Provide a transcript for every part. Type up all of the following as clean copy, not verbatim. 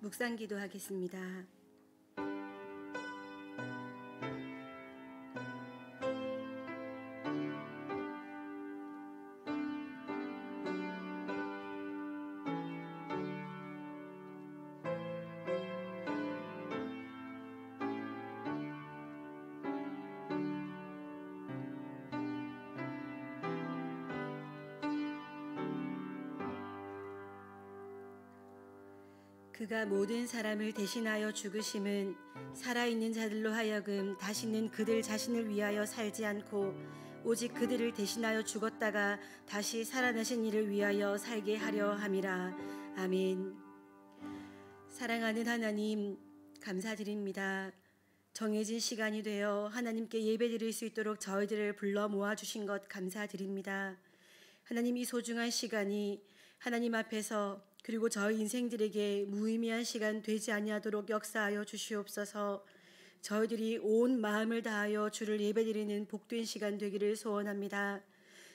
묵상 기도하겠습니다. 그가 모든 사람을 대신하여 죽으심은 살아있는 자들로 하여금 다시는 그들 자신을 위하여 살지 않고 오직 그들을 대신하여 죽었다가 다시 살아나신 이를 위하여 살게 하려 함이라. 아멘. 사랑하는 하나님, 감사드립니다. 정해진 시간이 되어 하나님께 예배드릴 수 있도록 저희들을 불러 모아주신 것 감사드립니다. 하나님, 이 소중한 시간이 하나님 앞에서 그리고 저희 인생들에게 무의미한 시간 되지 아니하도록 역사하여 주시옵소서. 저희들이 온 마음을 다하여 주를 예배드리는 복된 시간 되기를 소원합니다.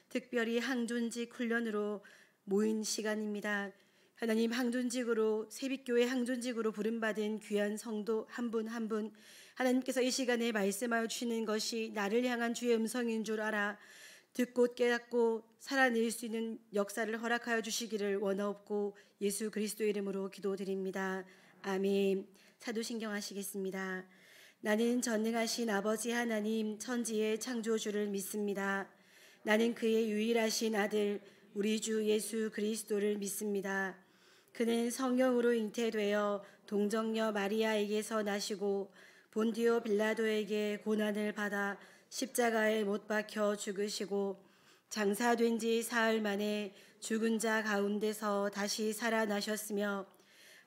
특별히 항존직 훈련으로 모인 시간입니다. 하나님, 항존직으로 새빛교회 항존직으로 부름받은 귀한 성도 한 분 한 분 하나님께서 이 시간에 말씀하여 주시는 것이 나를 향한 주의 음성인 줄 알아 듣고 깨닫고 살아낼 수 있는 역사를 허락하여 주시기를 원하옵고 예수 그리스도의 이름으로 기도드립니다. 아멘. 사도신경 하시겠습니다. 나는 전능하신 아버지 하나님 천지의 창조주를 믿습니다. 나는 그의 유일하신 아들 우리 주 예수 그리스도를 믿습니다. 그는 성령으로 잉태되어 동정녀 마리아에게서 나시고 본디오 빌라도에게 고난을 받아 십자가에 못 박혀 죽으시고 장사된 지 사흘 만에 죽은 자 가운데서 다시 살아나셨으며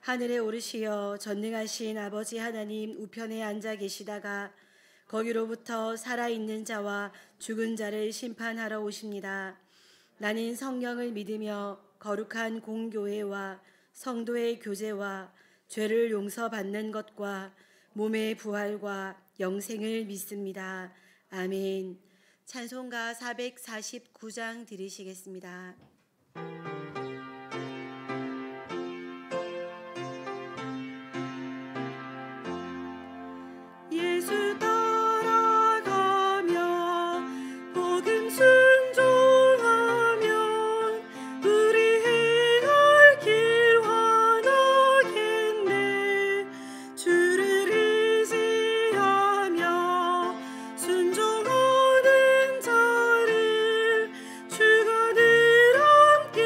하늘에 오르시어 전능하신 아버지 하나님 우편에 앉아 계시다가 거기로부터 살아있는 자와 죽은 자를 심판하러 오십니다. 나는 성령을 믿으며 거룩한 공교회와 성도의 교제와 죄를 용서받는 것과 몸의 부활과 영생을 믿습니다. 아멘. 찬송가 449장 드리시겠습니다. 예수 따라가며 복음 순종하면 우리 행할 길 환하겠네. 주를 의지하며 순종하는 자를 주가 늘 함께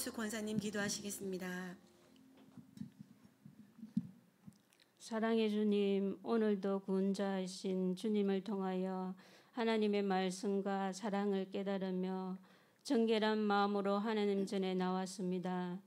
김민수 권사님 기도하시겠습니다. 사랑의 주님, 오늘도 구원자이신 주님을 통하여 하나님의 말씀과 사랑을 깨달으며 정결한 마음으로 하나님 전에 나왔습니다.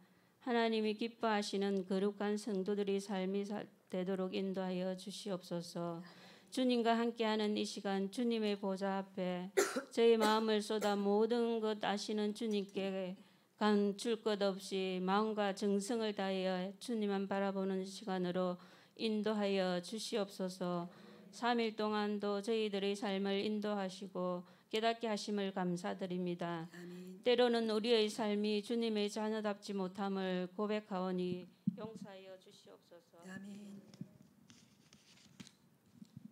하나님이 기뻐하시는 거룩한 성도들의 삶이 되도록 인도하여 주시옵소서. 주님과 함께하는 이 시간 주님의 보좌 앞에 저희 마음을 쏟아 모든 것 아시는 주님께 감출 것 없이 마음과 정성을 다하여 주님만 바라보는 시간으로 인도하여 주시옵소서. 3일 동안도 저희들의 삶을 인도하시고 깨닫게 하심을 감사드립니다. 아멘. 때로는 우리의 삶이 주님의 자녀답지 못함을 고백하오니 용서하여 주시옵소서. 아멘.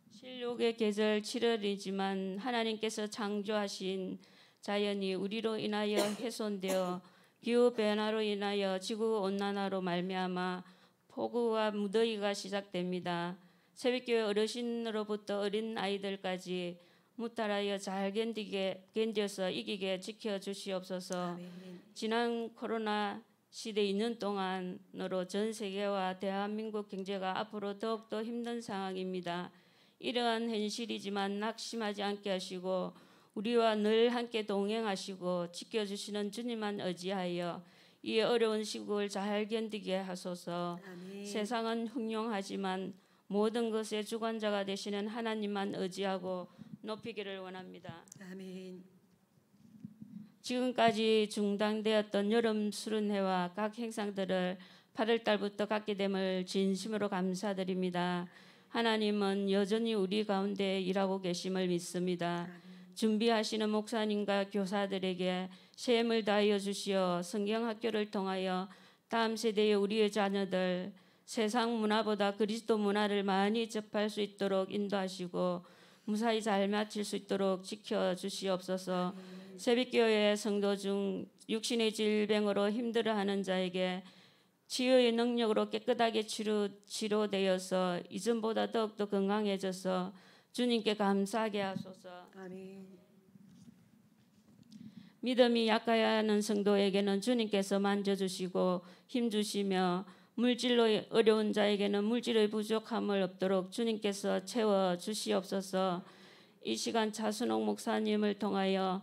실록의 계절 7월이지만 하나님께서 창조하신 자연이 우리로 인하여 훼손되어 기후 변화로 인하여 지구 온난화로 말미암아 폭우와 무더위가 시작됩니다. 새벽교회 어르신으로부터 어린 아이들까지 무탈하여 잘 견뎌서 이기게 지켜주시옵소서. 아멘. 지난 코로나 시대 2년 동안으로 전 세계와 대한민국 경제가 앞으로 더욱더 힘든 상황입니다. 이러한 현실이지만 낙심하지 않게 하시고 우리와 늘 함께 동행하시고 지켜주시는 주님만 의지하여 이 어려운 시국을 잘 견디게 하소서. 아멘. 세상은 흉흉하지만 모든 것의 주관자가 되시는 하나님만 의지하고 높이기를 원합니다. 아멘. 지금까지 중단되었던 여름 수련회와 각 행사들을 8월 달부터 갖게 됨을 진심으로 감사드립니다. 하나님은 여전히 우리 가운데 일하고 계심을 믿습니다. 준비하시는 목사님과 교사들에게 셈을 다하여 주시어 성경학교를 통하여 다음 세대의 우리의 자녀들 세상 문화보다 그리스도 문화를 많이 접할 수 있도록 인도하시고 무사히 잘 마칠 수 있도록 지켜주시옵소서. 새벽교회 성도 중 육신의 질병으로 힘들어하는 자에게 치유의 능력으로 깨끗하게 치료되어서 이전보다 더욱더 건강해져서 주님께 감사하게 하소서. 아멘. 믿음이 약하는 성도에게는 주님께서 만져주시고 힘주시며 물질로 어려운 자에게는 물질의 부족함을 없도록 주님께서 채워주시옵소서. 이 시간 차순옥 목사님을 통하여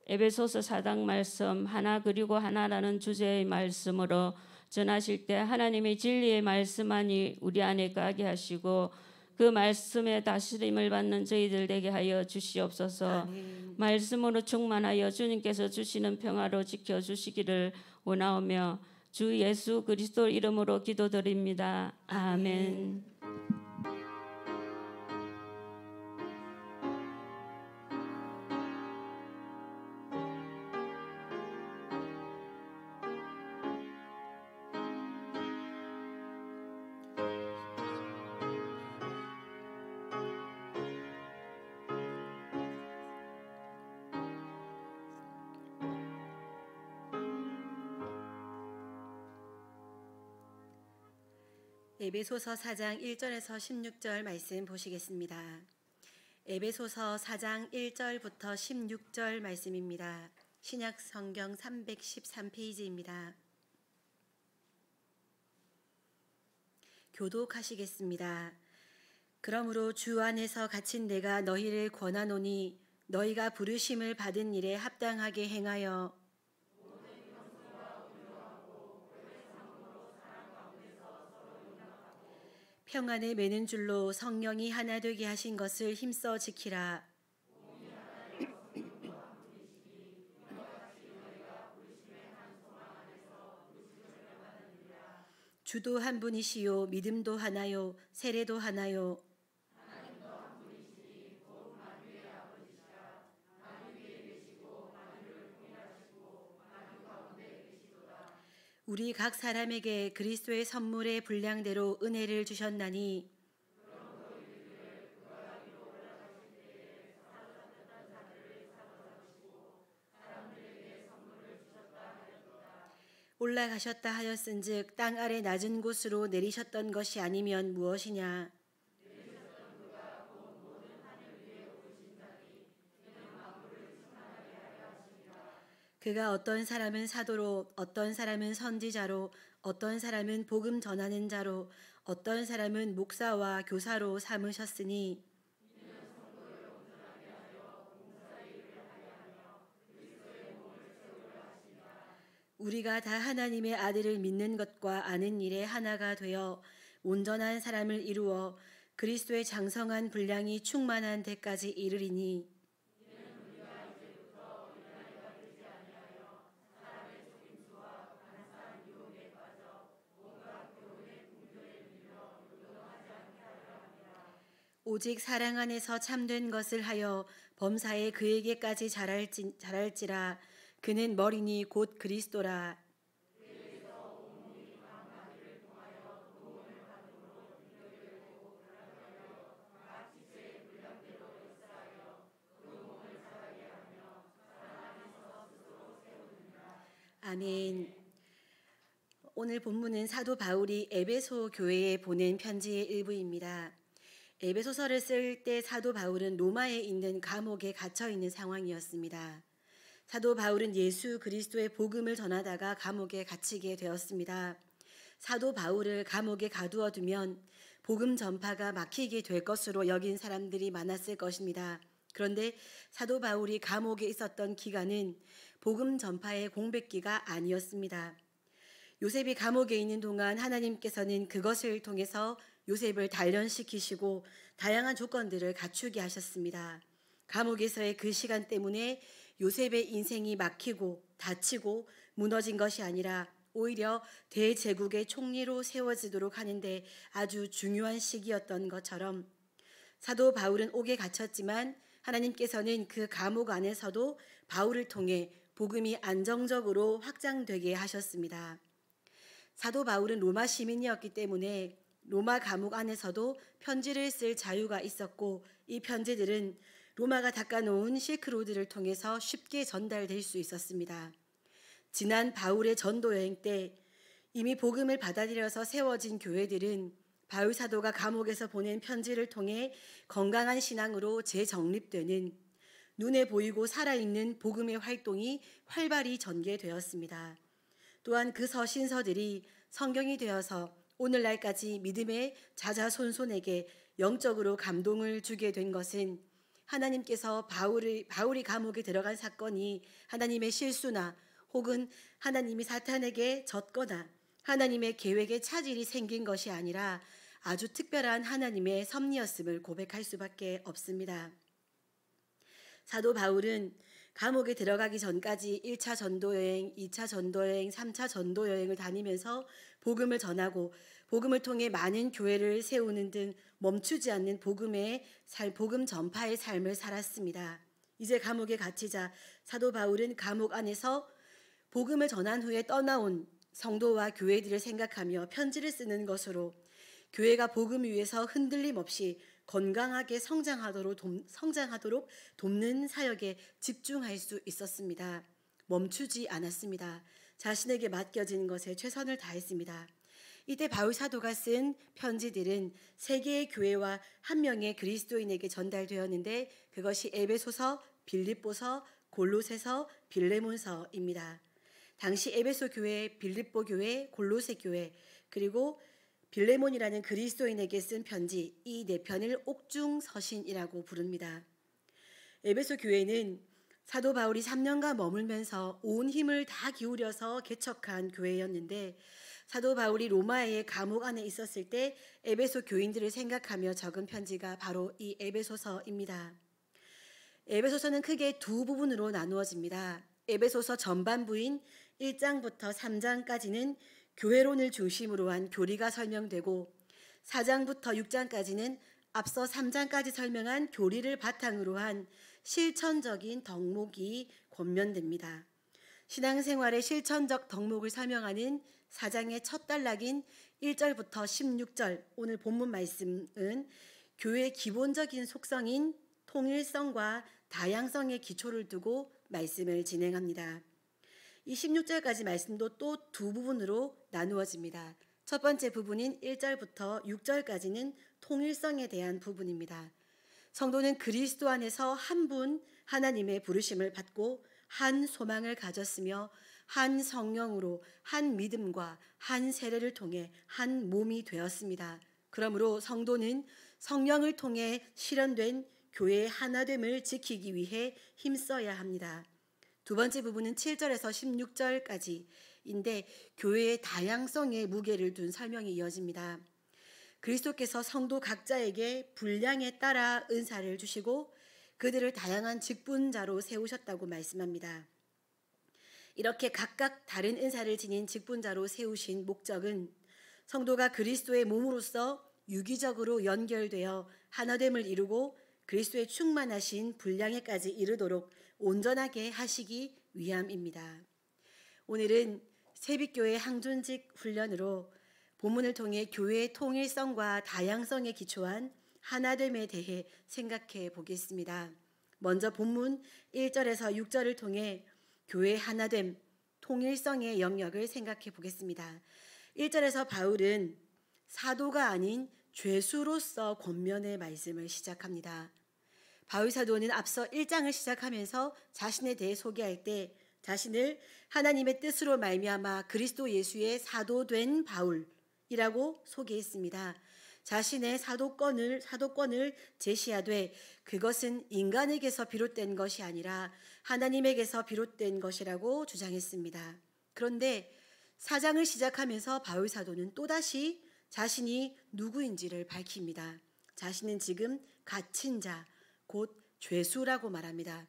에베소서 4장 말씀 하나 그리고 하나라는 주제의 말씀으로 전하실 때 하나님의 진리의 말씀만이 우리 안에 가게 하시고 그 말씀에 다스림을 받는 저희들 되게 하여 주시옵소서. 아멘. 말씀으로 충만하여 주님께서 주시는 평화로 지켜주시기를 원하오며 주 예수 그리스도 이름으로 기도드립니다. 아멘. 에베소서 4장 1절에서 16절 말씀 보시겠습니다. 에베소서 4장 1절부터 16절 말씀입니다. 신약 성경 313페이지입니다. 교독하시겠습니다. 그러므로 주 안에서 갇힌 내가 너희를 권하노니 너희가 부르심을 받은 일에 합당하게 행하여 평안에 매는 줄로 성령이 하나 되게 하신 것을 힘써 지키라. 주도 한 분이시요 믿음도 하나요 세례도 하나요 우리 각 사람에게 그리스도의 선물의 분량대로 은혜를 주셨나니 올라가셨다 하였은즉 땅 아래 낮은 곳으로 내리셨던 것이 아니면 무엇이냐. 그가 어떤 사람은 사도로, 어떤 사람은 선지자로, 어떤 사람은 복음 전하는 자로, 어떤 사람은 목사와 교사로 삼으셨으니 우리가 다 하나님의 아들을 믿는 것과 아는 일에 하나가 되어 온전한 사람을 이루어 그리스도의 장성한 분량이 충만한 데까지 이르리니 오직 사랑 안에서 참된 것을 하여 범사에 그에게까지 자랄지라. 그는 머리니 곧 그리스도라. 아멘. 오늘 본문은 사도 바울이 에베소 교회에 보낸 편지의 일부입니다. 에베소서를 쓸 때 사도 바울은 로마에 있는 감옥에 갇혀 있는 상황이었습니다. 사도 바울은 예수 그리스도의 복음을 전하다가 감옥에 갇히게 되었습니다. 사도 바울을 감옥에 가두어 두면 복음 전파가 막히게 될 것으로 여긴 사람들이 많았을 것입니다. 그런데 사도 바울이 감옥에 있었던 기간은 복음 전파의 공백기가 아니었습니다. 요셉이 감옥에 있는 동안 하나님께서는 그것을 통해서 요셉을 단련시키시고 다양한 조건들을 갖추게 하셨습니다. 감옥에서의 그 시간 때문에 요셉의 인생이 막히고 다치고 무너진 것이 아니라 오히려 대제국의 총리로 세워지도록 하는데 아주 중요한 시기였던 것처럼 사도 바울은 옥에 갇혔지만 하나님께서는 그 감옥 안에서도 바울을 통해 복음이 안정적으로 확장되게 하셨습니다. 사도 바울은 로마 시민이었기 때문에 로마 감옥 안에서도 편지를 쓸 자유가 있었고 이 편지들은 로마가 닦아놓은 실크로드를 통해서 쉽게 전달될 수 있었습니다. 지난 바울의 전도 여행 때 이미 복음을 받아들여서 세워진 교회들은 바울 사도가 감옥에서 보낸 편지를 통해 건강한 신앙으로 재정립되는 눈에 보이고 살아있는 복음의 활동이 활발히 전개되었습니다. 또한 그 서신서들이 성경이 되어서 오늘날까지 믿음의 자자손손에게 영적으로 감동을 주게 된 것은 하나님께서 바울이 감옥에 들어간 사건이 하나님의 실수나 혹은 하나님이 사탄에게 졌거나 하나님의 계획에 차질이 생긴 것이 아니라 아주 특별한 하나님의 섭리였음을 고백할 수밖에 없습니다. 사도 바울은 감옥에 들어가기 전까지 1차 전도여행, 2차 전도여행, 3차 전도여행을 다니면서 복음을 전하고 복음을 통해 많은 교회를 세우는 등 멈추지 않는 복음 전파의 삶을 살았습니다. 이제 감옥에 갇히자 사도 바울은 감옥 안에서 복음을 전한 후에 떠나온 성도와 교회들을 생각하며 편지를 쓰는 것으로 교회가 복음 위에서 흔들림 없이 건강하게 성장하도록 돕는 사역에 집중할 수 있었습니다. 멈추지 않았습니다. 자신에게 맡겨진 것에 최선을 다했습니다. 이때 바울 사도가 쓴 편지들은 세 개의 교회와 한 명의 그리스도인에게 전달되었는데 그것이 에베소서, 빌립보서, 골로새서, 빌레몬서입니다. 당시 에베소 교회, 빌립보 교회, 골로새 교회 그리고 빌레몬이라는 그리스도인에게 쓴 편지 이 네 편을 옥중서신이라고 부릅니다. 에베소 교회는 사도 바울이 3년간 머물면서 온 힘을 다 기울여서 개척한 교회였는데 사도 바울이 로마의 감옥 안에 있었을 때 에베소 교인들을 생각하며 적은 편지가 바로 이 에베소서입니다. 에베소서는 크게 두 부분으로 나누어집니다. 에베소서 전반부인 1장부터 3장까지는 교회론을 중심으로 한 교리가 설명되고 4장부터 6장까지는 앞서 3장까지 설명한 교리를 바탕으로 한 실천적인 덕목이 권면됩니다. 신앙생활의 실천적 덕목을 설명하는 4장의 첫 단락인 1절부터 16절 오늘 본문 말씀은 교회의 기본적인 속성인 통일성과 다양성의 기초를 두고 말씀을 진행합니다. 이 16절까지 말씀도 또 두 부분으로 나누어집니다. 첫 번째 부분인 1절부터 6절까지는 통일성에 대한 부분입니다. 성도는 그리스도 안에서 한 분 하나님의 부르심을 받고 한 소망을 가졌으며 한 성령으로 한 믿음과 한 세례를 통해 한 몸이 되었습니다. 그러므로 성도는 성령을 통해 실현된 교회의 하나됨을 지키기 위해 힘써야 합니다. 두 번째 부분은 7절에서 16절까지인데 교회의 다양성에 무게를 둔 설명이 이어집니다. 그리스도께서 성도 각자에게 분량에 따라 은사를 주시고 그들을 다양한 직분자로 세우셨다고 말씀합니다. 이렇게 각각 다른 은사를 지닌 직분자로 세우신 목적은 성도가 그리스도의 몸으로서 유기적으로 연결되어 하나됨을 이루고 그리스도의 충만하신 분량에까지 이르도록 온전하게 하시기 위함입니다. 오늘은 세빛교회 항존직 훈련으로 본문을 통해 교회의 통일성과 다양성에 기초한 하나됨에 대해 생각해 보겠습니다. 먼저 본문 1절에서 6절을 통해 교회의 하나됨, 통일성의 영역을 생각해 보겠습니다. 1절에서 바울은 사도가 아닌 죄수로서 권면의 말씀을 시작합니다. 바울 사도는 앞서 1장을 시작하면서 자신에 대해 소개할 때 자신을 하나님의 뜻으로 말미암아 그리스도 예수의 사도된 바울이라고 소개했습니다. 자신의 사도권을 제시하되 그것은 인간에게서 비롯된 것이 아니라 하나님에게서 비롯된 것이라고 주장했습니다. 그런데 4장을 시작하면서 바울 사도는 또다시 자신이 누구인지를 밝힙니다. 자신은 지금 갇힌 자, 곧 죄수라고 말합니다.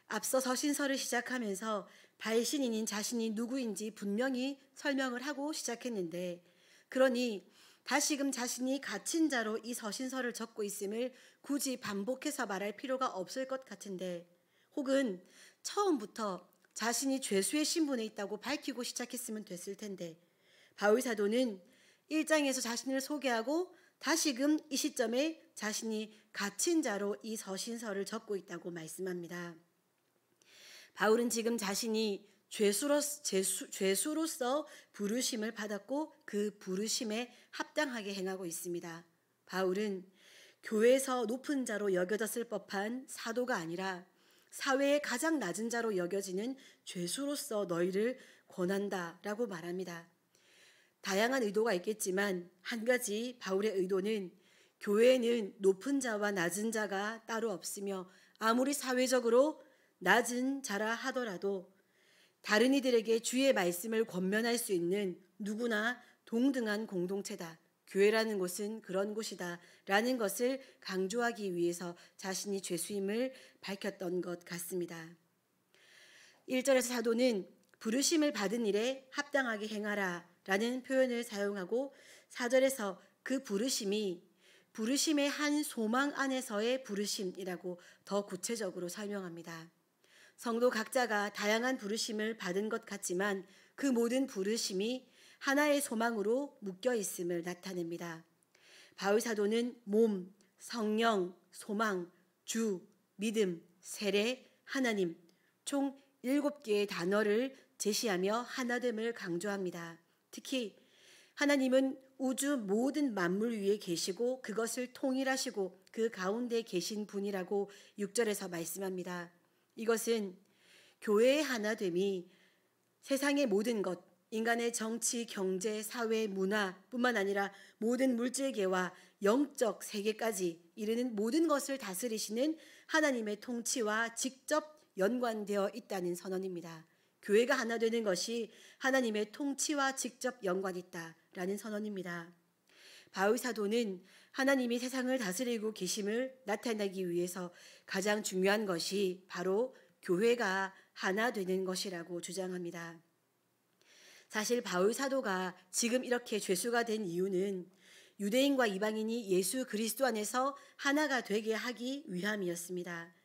앞서 서신서를 시작하면서 발신인인 자신이 누구인지 분명히 설명을 하고 시작했는데 그러니 다시금 자신이 갇힌 자로 이 서신서를 적고 있음을 굳이 반복해서 말할 필요가 없을 것 같은데 혹은 처음부터 자신이 죄수의 신분에 있다고 밝히고 시작했으면 됐을 텐데 바울 사도는 1장에서 자신을 소개하고 다시금 이 시점에 자신이 갇힌 자로 이 서신서를 적고 있다고 말씀합니다. 바울은 지금 자신이 죄수로서 부르심을 받았고 그 부르심에 합당하게 행하고 있습니다. 바울은 교회에서 높은 자로 여겨졌을 법한 사도가 아니라 사회의 가장 낮은 자로 여겨지는 죄수로서 너희를 권한다라고 말합니다. 다양한 의도가 있겠지만 한 가지 바울의 의도는 교회에는 높은 자와 낮은 자가 따로 없으며 아무리 사회적으로 낮은 자라 하더라도 다른 이들에게 주의 말씀을 권면할 수 있는 누구나 동등한 공동체다. 교회라는 곳은 그런 곳이다 라는 것을 강조하기 위해서 자신이 죄수임을 밝혔던 것 같습니다. 1절에서 사도는 부르심을 받은 일에 합당하게 행하라 라는 표현을 사용하고 4절에서 그 부르심의 한 소망 안에서의 부르심이라고 더 구체적으로 설명합니다. 성도 각자가 다양한 부르심을 받은 것 같지만 그 모든 부르심이 하나의 소망으로 묶여 있음을 나타냅니다. 바울 사도는 몸, 성령, 소망, 주, 믿음, 세례, 하나님 총 7개의 단어를 제시하며 하나됨을 강조합니다. 특히 하나님은 우주 모든 만물 위에 계시고 그것을 통일하시고 그 가운데 계신 분이라고 6절에서 말씀합니다. 이것은 교회의 하나됨이 세상의 모든 것, 인간의 정치, 경제, 사회, 문화뿐만 아니라 모든 물질계와 영적 세계까지 이르는 모든 것을 다스리시는 하나님의 통치와 직접 연관되어 있다는 선언입니다. 교회가 하나 되는 것이 하나님의 통치와 직접 연관이 있다라는 선언입니다. 바울 사도는 하나님이 세상을 다스리고 계심을 나타내기 위해서 가장 중요한 것이 바로 교회가 하나 되는 것이라고 주장합니다. 사실 바울 사도가 지금 이렇게 죄수가 된 이유는 유대인과 이방인이 예수 그리스도 안에서 하나가 되게 하기 위함이었습니다.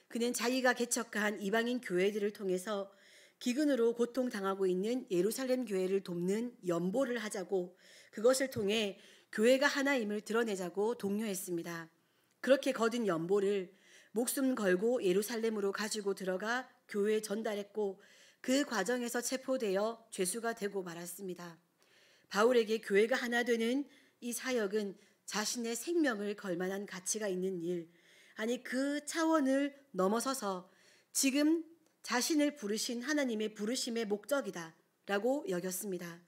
그는 자기가 개척한 이방인 교회들을 통해서 기근으로 고통당하고 있는 예루살렘 교회를 돕는 연보를 하자고 그것을 통해 교회가 하나임을 드러내자고 독려했습니다. 그렇게 거둔 연보를 목숨 걸고 예루살렘으로 가지고 들어가 교회에 전달했고 그 과정에서 체포되어 죄수가 되고 말았습니다. 바울에게 교회가 하나 되는 이 사역은 자신의 생명을 걸 만한 가치가 있는 일, 아니 그 차원을 넘어서서 지금 자신을 부르신 하나님의 부르심의 목적이다 라고 여겼습니다.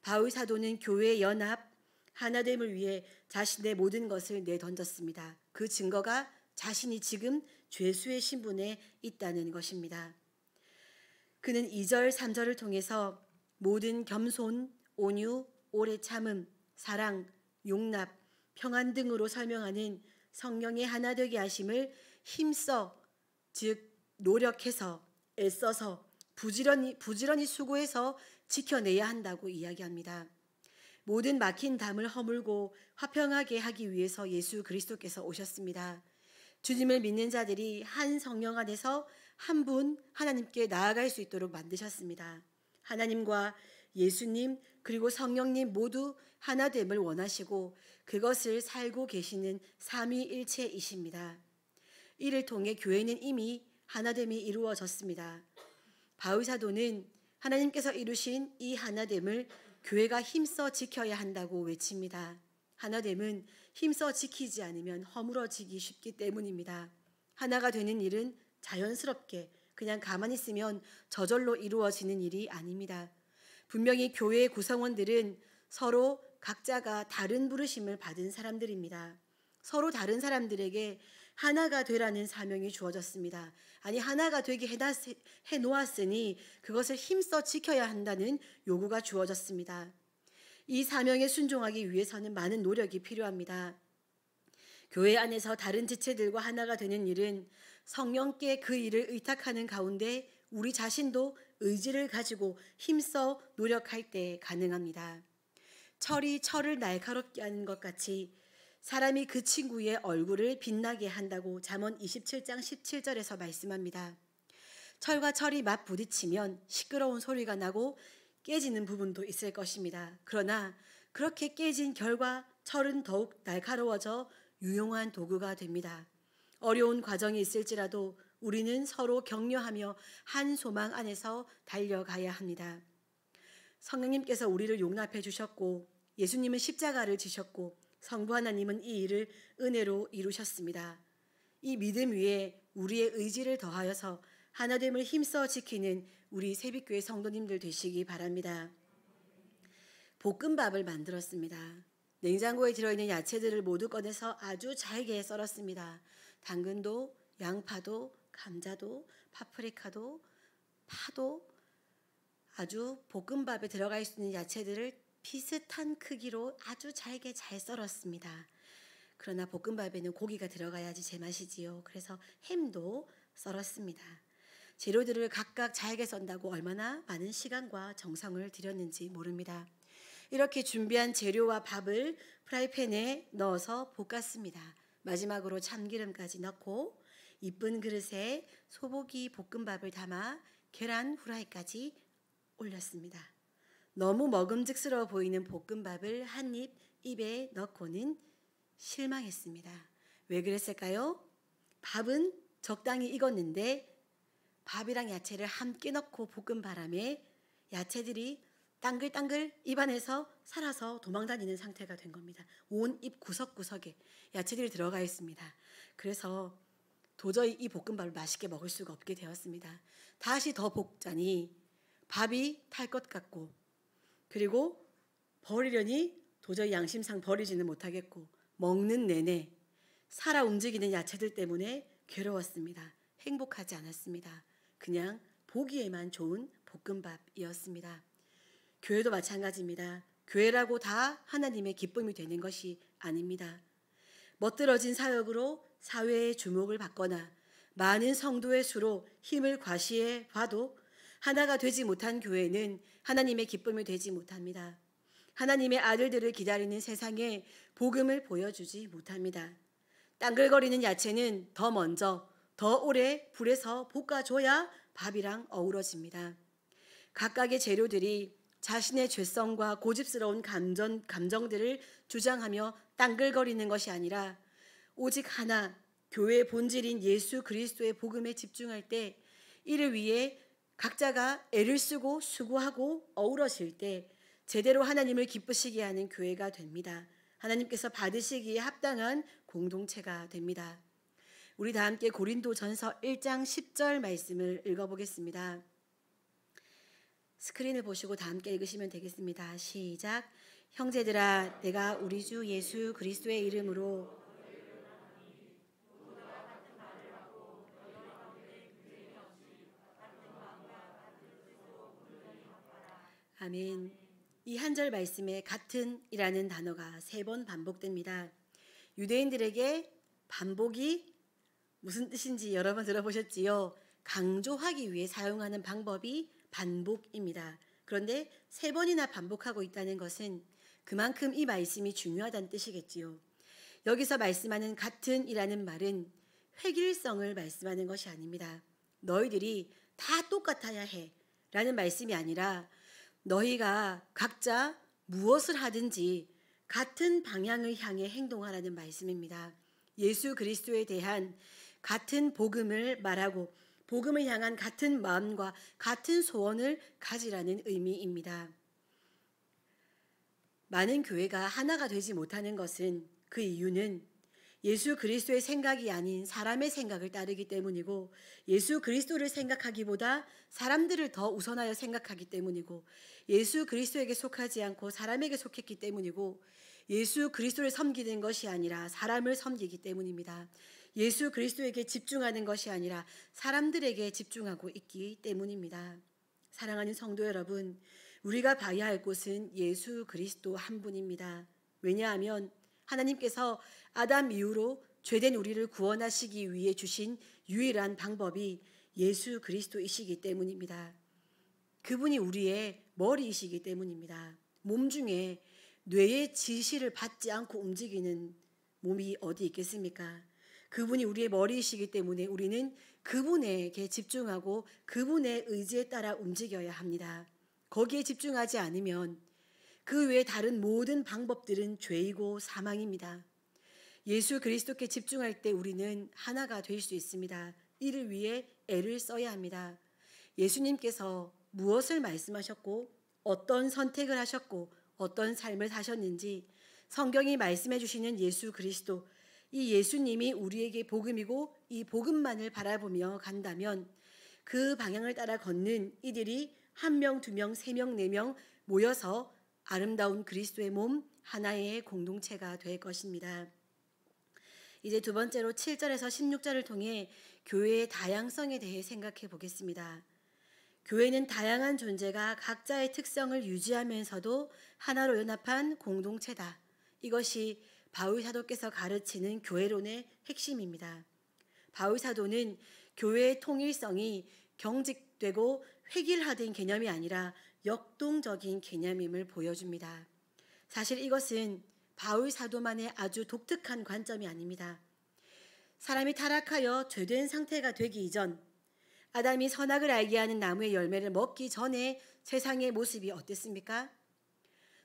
바울 사도는 교회의 연합, 하나됨을 위해 자신의 모든 것을 내던졌습니다. 그 증거가 자신이 지금 죄수의 신분에 있다는 것입니다. 그는 2절, 3절을 통해서 모든 겸손, 온유, 오래 참음, 사랑, 용납, 평안 등으로 설명하는 성령의 하나 되게 하심을 힘써, 즉 노력해서, 애써서, 부지런히 수고해서 지켜내야 한다고 이야기합니다. 모든 막힌 담을 허물고 화평하게 하기 위해서 예수 그리스도께서 오셨습니다. 주님을 믿는 자들이 한 성령 안에서 한 분 하나님께 나아갈 수 있도록 만드셨습니다. 하나님과 예수님 그리고 성령님 모두 하나됨을 원하시고 그것을 살고 계시는 삼위일체이십니다. 이를 통해 교회는 이미 하나됨이 이루어졌습니다. 바울 사도는 하나님께서 이루신 이 하나됨을 교회가 힘써 지켜야 한다고 외칩니다. 하나됨은 힘써 지키지 않으면 허물어지기 쉽기 때문입니다. 하나가 되는 일은 자연스럽게 그냥 가만히 있으면 저절로 이루어지는 일이 아닙니다. 분명히 교회의 구성원들은 서로 각자가 다른 부르심을 받은 사람들입니다. 서로 다른 사람들에게 하나가 되라는 사명이 주어졌습니다. 아니 하나가 되게 해놓았으니 그것을 힘써 지켜야 한다는 요구가 주어졌습니다. 이 사명에 순종하기 위해서는 많은 노력이 필요합니다. 교회 안에서 다른 지체들과 하나가 되는 일은 성령께 그 일을 의탁하는 가운데 우리 자신도 의지를 가지고 힘써 노력할 때 가능합니다. 철이 철을 날카롭게 하는 것 같이 사람이 그 친구의 얼굴을 빛나게 한다고 잠언 27장 17절에서 말씀합니다. 철과 철이 맞부딪히면 시끄러운 소리가 나고 깨지는 부분도 있을 것입니다. 그러나 그렇게 깨진 결과 철은 더욱 날카로워져 유용한 도구가 됩니다. 어려운 과정이 있을지라도 우리는 서로 격려하며 한 소망 안에서 달려가야 합니다. 성령님께서 우리를 용납해 주셨고 예수님은 십자가를 지셨고 성부 하나님은 이 일을 은혜로 이루셨습니다. 이 믿음 위에 우리의 의지를 더하여서 하나됨을 힘써 지키는 우리 새빛교회 성도님들 되시기 바랍니다. 볶음밥을 만들었습니다. 냉장고에 들어있는 야채들을 모두 꺼내서 아주 잘게 썰었습니다. 당근도, 양파도, 감자도, 파프리카도, 파도, 아주 볶음밥에 들어갈 수 있는 야채들을 비슷한 크기로 아주 잘게 잘 썰었습니다. 그러나 볶음밥에는 고기가 들어가야지 제맛이지요. 그래서 햄도 썰었습니다. 재료들을 각각 잘게 썬다고 얼마나 많은 시간과 정성을 들였는지 모릅니다. 이렇게 준비한 재료와 밥을 프라이팬에 넣어서 볶았습니다. 마지막으로 참기름까지 넣고 이쁜 그릇에 소고기 볶음밥을 담아 계란 후라이까지 올렸습니다. 너무 먹음직스러워 보이는 볶음밥을 한 입 입에 넣고는 실망했습니다. 왜 그랬을까요? 밥은 적당히 익었는데 밥이랑 야채를 함께 넣고 볶은 바람에 야채들이 땅글땅글 입안에서 살아서 도망다니는 상태가 된 겁니다. 온 입 구석구석에 야채들이 들어가 있습니다. 그래서 도저히 이 볶음밥을 맛있게 먹을 수가 없게 되었습니다. 다시 더 볶자니 밥이 탈 것 같고 그리고 버리려니 도저히 양심상 버리지는 못하겠고 먹는 내내 살아 움직이는 야채들 때문에 괴로웠습니다. 행복하지 않았습니다. 그냥 보기에만 좋은 볶음밥이었습니다. 교회도 마찬가지입니다. 교회라고 다 하나님의 기쁨이 되는 것이 아닙니다. 멋들어진 사역으로 사회의 주목을 받거나 많은 성도의 수로 힘을 과시해 봐도 하나가 되지 못한 교회는 하나님의 기쁨이 되지 못합니다. 하나님의 아들들을 기다리는 세상에 복음을 보여주지 못합니다. 땅글거리는 야채는 더 먼저 더 오래 불에서 볶아줘야 밥이랑 어우러집니다. 각각의 재료들이 자신의 죄성과 고집스러운 감정들을 주장하며 땅글거리는 것이 아니라 오직 하나 교회의 본질인 예수 그리스도의 복음에 집중할 때 이를 위해 각자가 애를 쓰고 수고하고 어우러질 때 제대로 하나님을 기쁘시게 하는 교회가 됩니다. 하나님께서 받으시기에 합당한 공동체가 됩니다. 우리 다 함께 고린도전서 1장 10절 말씀을 읽어보겠습니다. 스크린을 보시고 다 함께 읽으시면 되겠습니다. 시작. 형제들아, 내가 우리 주 예수 그리스도의 이름으로 아멘. 이 한 절 말씀에 같은이라는 단어가 3번 반복됩니다. 유대인들에게 반복이 무슨 뜻인지 여러 번 들어보셨지요? 강조하기 위해 사용하는 방법이 반복입니다. 그런데 3번이나 반복하고 있다는 것은 그만큼 이 말씀이 중요하다는 뜻이겠지요. 여기서 말씀하는 같은이라는 말은 획일성을 말씀하는 것이 아닙니다. 너희들이 다 똑같아야 해 라는 말씀이 아니라 너희가 각자 무엇을 하든지 같은 방향을 향해 행동하라는 말씀입니다. 예수 그리스도에 대한 같은 복음을 말하고 복음을 향한 같은 마음과 같은 소원을 가지라는 의미입니다. 많은 교회가 하나가 되지 못하는 것은 그 이유는 예수 그리스도의 생각이 아닌 사람의 생각을 따르기 때문이고 예수 그리스도를 생각하기보다 사람들을 더 우선하여 생각하기 때문이고 예수 그리스도에게 속하지 않고 사람에게 속했기 때문이고 예수 그리스도를 섬기는 것이 아니라 사람을 섬기기 때문입니다. 예수 그리스도에게 집중하는 것이 아니라 사람들에게 집중하고 있기 때문입니다. 사랑하는 성도 여러분, 우리가 봐야 할 곳은 예수 그리스도 한 분입니다. 왜냐하면 하나님께서 아담 이후로 죄된 우리를 구원하시기 위해 주신 유일한 방법이 예수 그리스도이시기 때문입니다. 그분이 우리의 머리이시기 때문입니다. 몸 중에 뇌의 지시를 받지 않고 움직이는 몸이 어디 있겠습니까? 그분이 우리의 머리이시기 때문에 우리는 그분에게 집중하고 그분의 의지에 따라 움직여야 합니다. 거기에 집중하지 않으면 그 외에 다른 모든 방법들은 죄이고 사망입니다. 예수 그리스도께 집중할 때 우리는 하나가 될 수 있습니다. 이를 위해 애를 써야 합니다. 예수님께서 무엇을 말씀하셨고 어떤 선택을 하셨고 어떤 삶을 사셨는지 성경이 말씀해 주시는 예수 그리스도, 이 예수님이 우리에게 복음이고 이 복음만을 바라보며 간다면 그 방향을 따라 걷는 이들이 1명, 2명, 3명, 4명 모여서 아름다운 그리스도의 몸 하나의 공동체가 될 것입니다. 이제 두 번째로 7절에서 16절을 통해 교회의 다양성에 대해 생각해 보겠습니다. 교회는 다양한 존재가 각자의 특성을 유지하면서도 하나로 연합한 공동체다. 이것이 바울 사도께서 가르치는 교회론의 핵심입니다. 바울 사도는 교회의 통일성이 경직되고 획일화된 개념이 아니라 역동적인 개념임을 보여줍니다. 사실 이것은 바울 사도만의 아주 독특한 관점이 아닙니다. 사람이 타락하여 죄된 상태가 되기 이전, 아담이 선악을 알게 하는 나무의 열매를 먹기 전에 세상의 모습이 어땠습니까?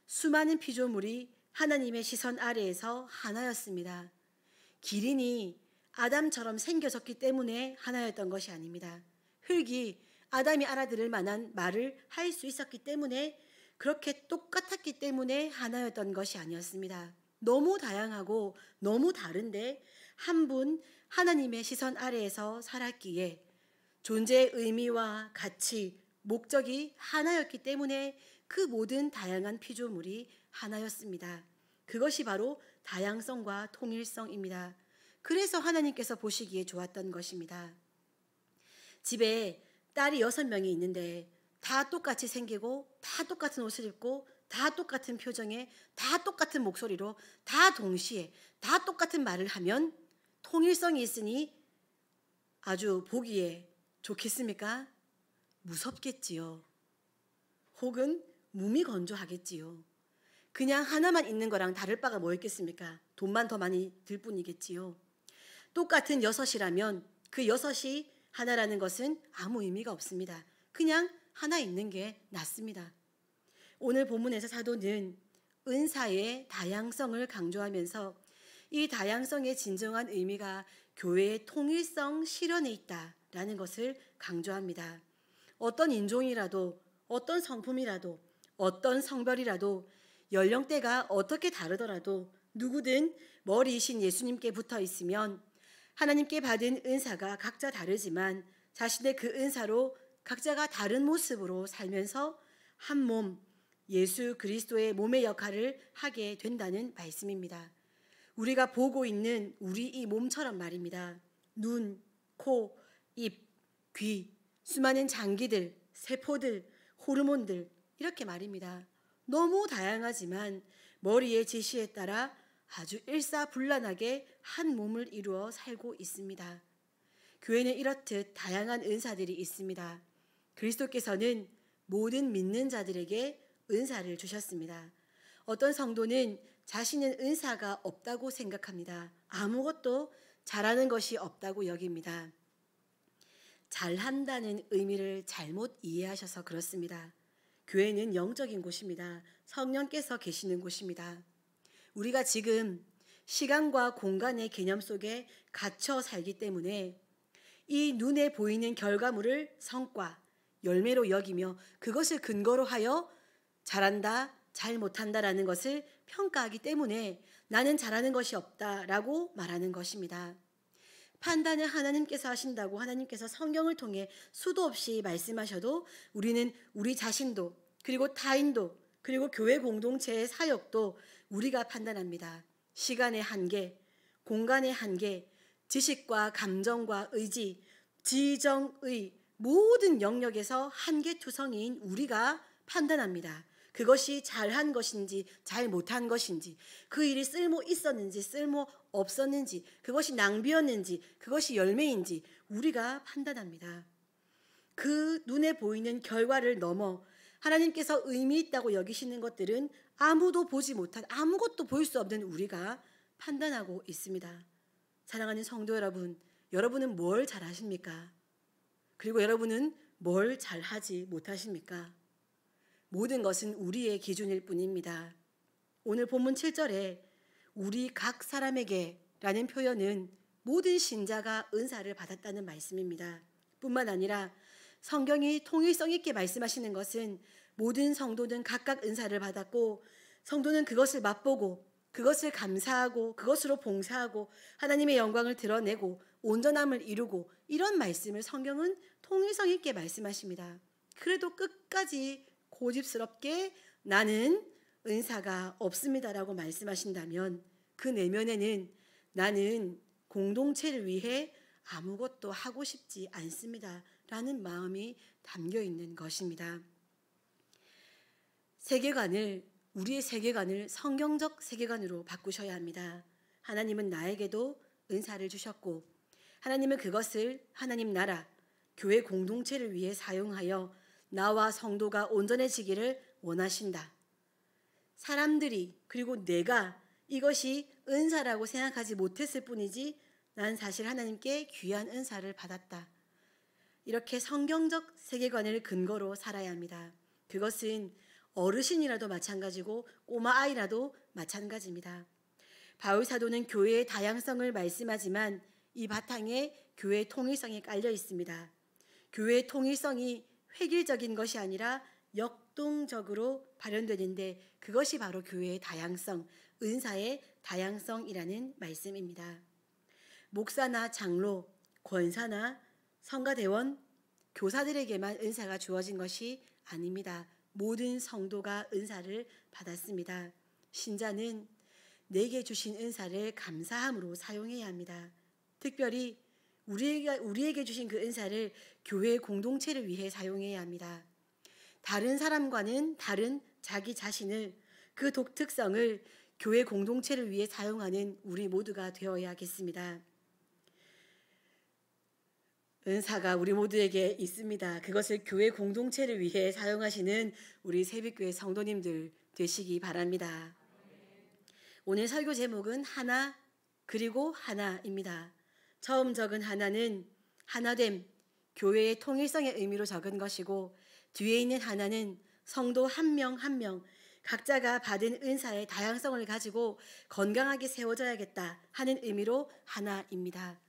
수많은 피조물이 하나님의 시선 아래에서 하나였습니다. 기린이 아담처럼 생겨졌기 때문에 하나였던 것이 아닙니다. 흙이 아담이 알아들을 만한 말을 할 수 있었기 때문에 그렇게 똑같았기 때문에 하나였던 것이 아니었습니다. 너무 다양하고 너무 다른데 한 분 하나님의 시선 아래에서 살았기에 존재의 의미와 가치, 목적이 하나였기 때문에 그 모든 다양한 피조물이 하나였습니다. 그것이 바로 다양성과 통일성입니다. 그래서 하나님께서 보시기에 좋았던 것입니다. 집에 딸이 6명이 있는데 다 똑같이 생기고 다 똑같은 옷을 입고 다 똑같은 표정에 다 똑같은 목소리로 다 동시에 다 똑같은 말을 하면 통일성이 있으니 아주 보기에 좋겠습니까? 무섭겠지요. 혹은 무미건조하겠지요. 그냥 하나만 있는 거랑 다를 바가 뭐 있겠습니까? 돈만 더 많이 들 뿐이겠지요. 똑같은 6이라면 그 6이 하나라는 것은 아무 의미가 없습니다. 그냥 하나 있는 게 낫습니다. 오늘 본문에서 사도는 은사의 다양성을 강조하면서 이 다양성의 진정한 의미가 교회의 통일성 실현에 있다라는 것을 강조합니다. 어떤 인종이라도 어떤 성품이라도 어떤 성별이라도 연령대가 어떻게 다르더라도 누구든 머리이신 예수님께 붙어 있으면 하나님께 받은 은사가 각자 다르지만 자신의 그 은사로 각자가 다른 모습으로 살면서 한 몸, 예수 그리스도의 몸의 역할을 하게 된다는 말씀입니다. 우리가 보고 있는 우리 이 몸처럼 말입니다. 눈, 코, 입, 귀, 수많은 장기들, 세포들, 호르몬들 이렇게 말입니다. 너무 다양하지만 머리의 지시에 따라 아주 일사불란하게 한 몸을 이루어 살고 있습니다. 교회는 이렇듯 다양한 은사들이 있습니다. 그리스도께서는 모든 믿는 자들에게 은사를 주셨습니다. 어떤 성도는 자신은 은사가 없다고 생각합니다. 아무것도 잘하는 것이 없다고 여깁니다. 잘한다는 의미를 잘못 이해하셔서 그렇습니다. 교회는 영적인 곳입니다. 성령께서 계시는 곳입니다. 우리가 지금 시간과 공간의 개념 속에 갇혀 살기 때문에 이 눈에 보이는 결과물을 성과, 열매로 여기며 그것을 근거로 하여 잘한다, 잘 못한다라는 것을 평가하기 때문에 나는 잘하는 것이 없다라고 말하는 것입니다. 판단을 하나님께서 하신다고 하나님께서 성경을 통해 수도 없이 말씀하셔도 우리는 우리 자신도 그리고 타인도 그리고 교회 공동체의 사역도 우리가 판단합니다. 시간의 한계, 공간의 한계, 지식과 감정과 의지, 지정의 모든 영역에서 한계투성이인 우리가 판단합니다. 그것이 잘한 것인지 잘 못한 것인지, 그 일이 쓸모 있었는지 쓸모 없었는지, 그것이 낭비였는지 그것이 열매인지 우리가 판단합니다. 그 눈에 보이는 결과를 넘어 하나님께서 의미 있다고 여기시는 것들은 아무도 보지 못한, 아무것도 볼 수 없는 우리가 판단하고 있습니다. 사랑하는 성도 여러분, 여러분은 뭘 잘하십니까? 그리고 여러분은 뭘 잘하지 못하십니까? 모든 것은 우리의 기준일 뿐입니다. 오늘 본문 7절에 우리 각 사람에게 라는 표현은 모든 신자가 은사를 받았다는 말씀입니다. 뿐만 아니라 성경이 통일성 있게 말씀하시는 것은 모든 성도는 각각 은사를 받았고 성도는 그것을 맛보고 그것을 감사하고 그것으로 봉사하고 하나님의 영광을 드러내고 온전함을 이루고 이런 말씀을 성경은 통일성 있게 말씀하십니다. 그래도 끝까지 고집스럽게 나는 은사가 없습니다라고 말씀하신다면 그 내면에는 나는 공동체를 위해 아무것도 하고 싶지 않습니다 라는 마음이 담겨 있는 것입니다. 우리의 세계관을 성경적 세계관으로 바꾸셔야 합니다. 하나님은 나에게도 은사를 주셨고 하나님은 그것을 하나님 나라, 교회 공동체를 위해 사용하여 나와 성도가 온전해지기를 원하신다. 사람들이 그리고 내가 이것이 은사라고 생각하지 못했을 뿐이지 난 사실 하나님께 귀한 은사를 받았다. 이렇게 성경적 세계관을 근거로 살아야 합니다. 그것은 어르신이라도 마찬가지고 꼬마 아이라도 마찬가지입니다. 바울 사도는 교회의 다양성을 말씀하지만 이 바탕에 교회의 통일성이 깔려 있습니다. 교회의 통일성이 획일적인 것이 아니라 역동적으로 발현되는데 그것이 바로 교회의 다양성, 은사의 다양성이라는 말씀입니다. 목사나 장로, 권사나 성가대원, 교사들에게만 은사가 주어진 것이 아닙니다. 모든 성도가 은사를 받았습니다. 신자는 내게 주신 은사를 감사함으로 사용해야 합니다. 특별히 우리에게 주신 그 은사를 교회 공동체를 위해 사용해야 합니다. 다른 사람과는 다른 자기 자신을, 그 독특성을 교회 공동체를 위해 사용하는 우리 모두가 되어야겠습니다. 은사가 우리 모두에게 있습니다. 그것을 교회 공동체를 위해 사용하시는 우리 새빛교회 성도님들 되시기 바랍니다. 오늘 설교 제목은 하나 그리고 하나입니다. 처음 적은 하나는 하나됨, 교회의 통일성의 의미로 적은 것이고 뒤에 있는 하나는 성도 한 명 한 명 각자가 받은 은사의 다양성을 가지고 건강하게 세워져야겠다 하는 의미로 하나입니다.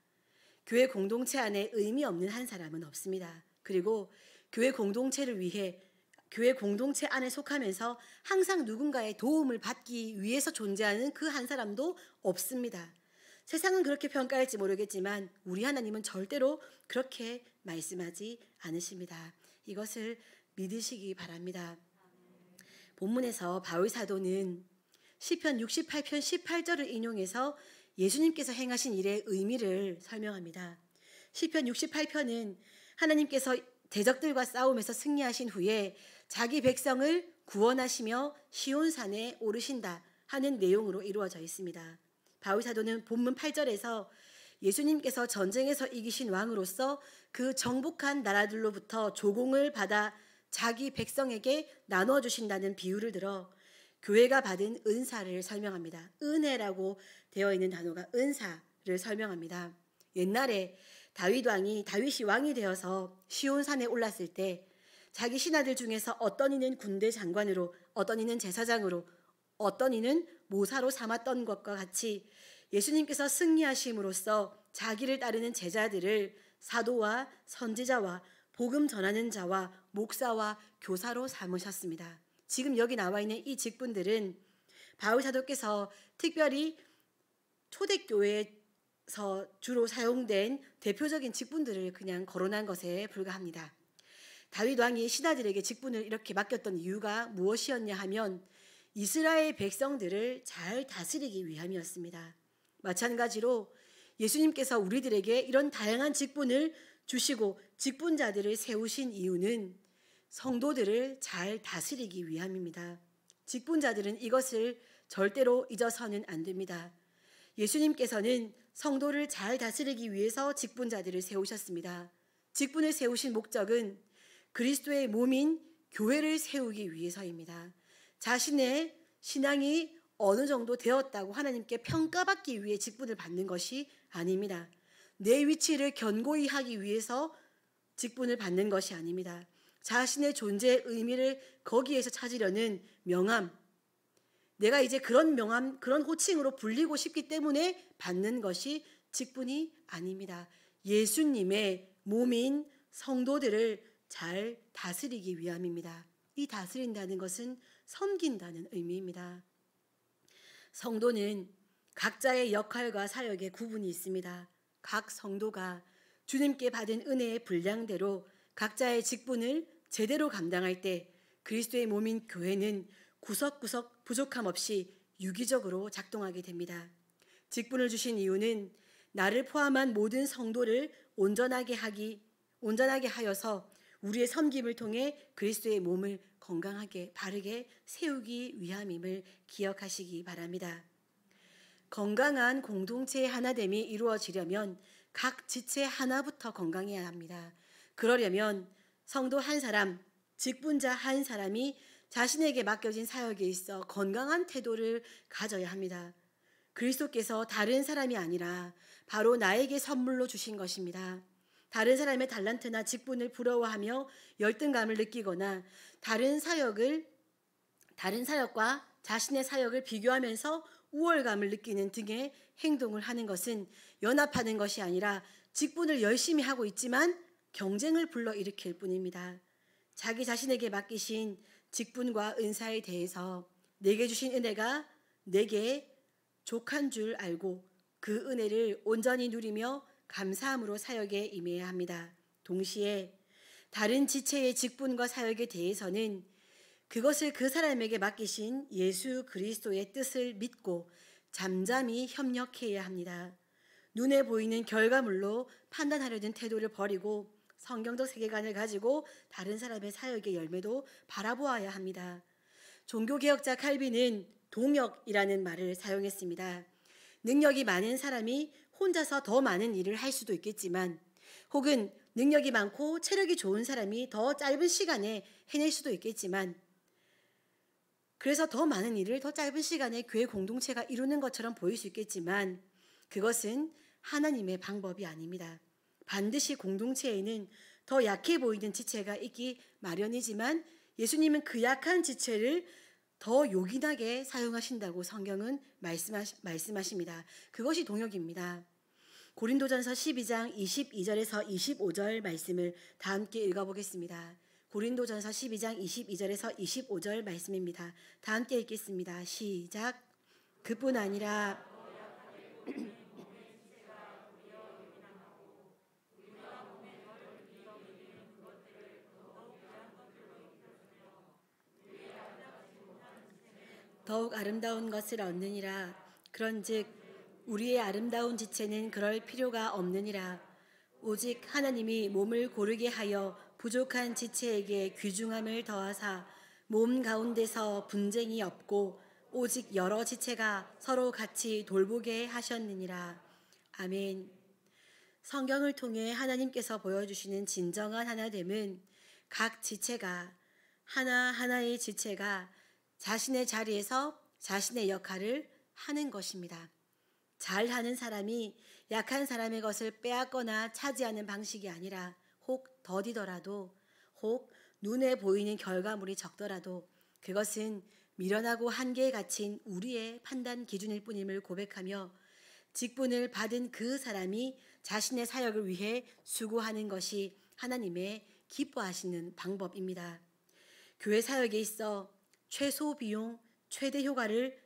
교회 공동체 안에 의미 없는 한 사람은 없습니다. 그리고 교회 공동체를 위해 교회 공동체 안에 속하면서 항상 누군가의 도움을 받기 위해서 존재하는 그 한 사람도 없습니다. 세상은 그렇게 평가할지 모르겠지만 우리 하나님은 절대로 그렇게 말씀하지 않으십니다. 이것을 믿으시기 바랍니다. 본문에서 바울 사도는 시편 68편 18절을 인용해서 예수님께서 행하신 일의 의미를 설명합니다. 시편 68편은 하나님께서 대적들과 싸움에서 승리하신 후에 자기 백성을 구원하시며 시온산에 오르신다 하는 내용으로 이루어져 있습니다. 바울 사도는 본문 8절에서 예수님께서 전쟁에서 이기신 왕으로서 그 정복한 나라들로부터 조공을 받아 자기 백성에게 나눠 주신다는 비유를 들어 교회가 받은 은사를 설명합니다. 은혜라고 되어 있는 단어가 은사를 설명합니다. 옛날에 다윗이 왕이 되어서 시온산에 올랐을 때 자기 신하들 중에서 어떤 이는 군대 장관으로, 어떤 이는 제사장으로, 어떤 이는 모사로 삼았던 것과 같이 예수님께서 승리하심으로써 자기를 따르는 제자들을 사도와 선지자와 복음 전하는 자와 목사와 교사로 삼으셨습니다. 지금 여기 나와 있는 이 직분들은 바울 사도께서 특별히 초대교회에서 주로 사용된 대표적인 직분들을 그냥 거론한 것에 불과합니다. 다윗 왕이 신하들에게 직분을 이렇게 맡겼던 이유가 무엇이었냐 하면 이스라엘 백성들을 잘 다스리기 위함이었습니다. 마찬가지로 예수님께서 우리들에게 이런 다양한 직분을 주시고 직분자들을 세우신 이유는 성도들을 잘 다스리기 위함입니다. 직분자들은 이것을 절대로 잊어서는 안 됩니다. 예수님께서는 성도를 잘 다스리기 위해서 직분자들을 세우셨습니다. 직분을 세우신 목적은 그리스도의 몸인 교회를 세우기 위해서입니다. 자신의 신앙이 어느 정도 되었다고 하나님께 평가받기 위해 직분을 받는 것이 아닙니다. 내 위치를 견고히 하기 위해서 직분을 받는 것이 아닙니다. 자신의 존재의 의미를 거기에서 찾으려는 명함, 내가 이제 그런 명함, 그런 호칭으로 불리고 싶기 때문에 받는 것이 직분이 아닙니다. 예수님의 몸인 성도들을 잘 다스리기 위함입니다. 이 다스린다는 것은 섬긴다는 의미입니다. 성도는 각자의 역할과 사역에 구분이 있습니다. 각 성도가 주님께 받은 은혜의 분량대로 각자의 직분을 제대로 감당할 때 그리스도의 몸인 교회는 구석구석 부족함 없이 유기적으로 작동하게 됩니다. 직분을 주신 이유는 나를 포함한 모든 성도를 온전하게 하여서 우리의 섬김을 통해 그리스도의 몸을 건강하게 바르게 세우기 위함임을 기억하시기 바랍니다. 건강한 공동체의 하나됨이 이루어지려면 각 지체 하나부터 건강해야 합니다. 그러려면 성도 한 사람, 직분자 한 사람이 자신에게 맡겨진 사역에 있어 건강한 태도를 가져야 합니다. 그리스도께서 다른 사람이 아니라 바로 나에게 선물로 주신 것입니다. 다른 사람의 달란트나 직분을 부러워하며 열등감을 느끼거나 다른 사역과 자신의 사역을 비교하면서 우월감을 느끼는 등의 행동을 하는 것은 연합하는 것이 아니라 직분을 열심히 하고 있지만 경쟁을 불러일으킬 뿐입니다. 자기 자신에게 맡기신 직분과 은사에 대해서 내게 주신 은혜가 내게 족한 줄 알고 그 은혜를 온전히 누리며 감사함으로 사역에 임해야 합니다. 동시에 다른 지체의 직분과 사역에 대해서는 그것을 그 사람에게 맡기신 예수 그리스도의 뜻을 믿고 잠잠히 협력해야 합니다. 눈에 보이는 결과물로 판단하려는 태도를 버리고 성경적 세계관을 가지고 다른 사람의 사역의 열매도 바라보아야 합니다. 종교개혁자 칼빈은 동역이라는 말을 사용했습니다. 능력이 많은 사람이 혼자서 더 많은 일을 할 수도 있겠지만 혹은 능력이 많고 체력이 좋은 사람이 더 짧은 시간에 해낼 수도 있겠지만 그래서 더 많은 일을 더 짧은 시간에 교회 공동체가 이루는 것처럼 보일 수 있겠지만 그것은 하나님의 방법이 아닙니다. 반드시 공동체에는 더 약해 보이는 지체가 있기 마련이지만 예수님은 그 약한 지체를 더 요긴하게 사용하신다고 성경은 말씀하십니다. 그것이 동역입니다. 고린도전서 12장 22절에서 25절 말씀을 다 함께 읽어보겠습니다. 고린도전서 12장 22절에서 25절 말씀입니다. 다 함께 읽겠습니다. 시작. 그뿐 아니라 더욱 아름다운 것을 얻느니라. 그런즉 우리의 아름다운 지체는 그럴 필요가 없느니라. 오직 하나님이 몸을 고르게 하여 부족한 지체에게 귀중함을 더하사 몸 가운데서 분쟁이 없고 오직 여러 지체가 서로 같이 돌보게 하셨느니라. 아멘. 성경을 통해 하나님께서 보여주시는 진정한 하나됨은 각 지체가 하나하나의 지체가 자신의 자리에서 자신의 역할을 하는 것입니다. 잘하는 사람이 약한 사람의 것을 빼앗거나 차지하는 방식이 아니라 혹 더디더라도 혹 눈에 보이는 결과물이 적더라도 그것은 미련하고 한계에 갇힌 우리의 판단 기준일 뿐임을 고백하며 직분을 받은 그 사람이 자신의 사역을 위해 수고하는 것이 하나님의 기뻐하시는 방법입니다. 교회 사역에 있어 최소 비용, 최대 효과를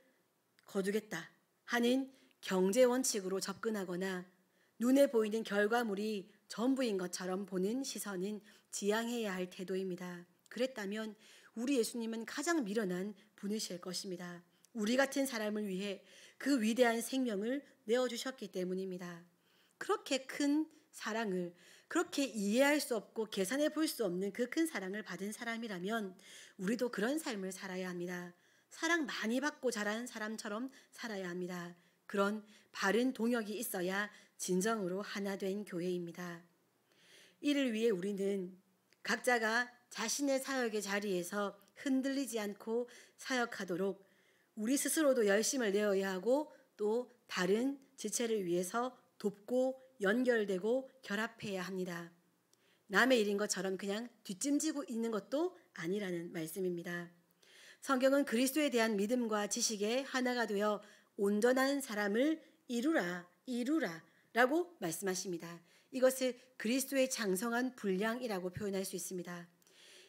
거두겠다 하는 경제 원칙으로 접근하거나 눈에 보이는 결과물이 전부인 것처럼 보는 시선은 지양해야 할 태도입니다. 그랬다면 우리 예수님은 가장 미련한 분이실 것입니다. 우리 같은 사람을 위해 그 위대한 생명을 내어주셨기 때문입니다. 그렇게 큰 사랑을, 그렇게 이해할 수 없고 계산해 볼 수 없는 그 큰 사랑을 받은 사람이라면 우리도 그런 삶을 살아야 합니다. 사랑 많이 받고 자란 사람처럼 살아야 합니다. 그런 바른 동역이 있어야 진정으로 하나 된 교회입니다. 이를 위해 우리는 각자가 자신의 사역의 자리에서 흔들리지 않고 사역하도록 우리 스스로도 열심을 내어야 하고 또 다른 지체를 위해서 돕고 연결되고 결합해야 합니다. 남의 일인 것처럼 그냥 뒷짐지고 있는 것도 아니라는 말씀입니다. 성경은 그리스도에 대한 믿음과 지식에 하나가 되어 온전한 사람을 이루라 라고 말씀하십니다. 이것을 그리스도의 장성한 분량이라고 표현할 수 있습니다.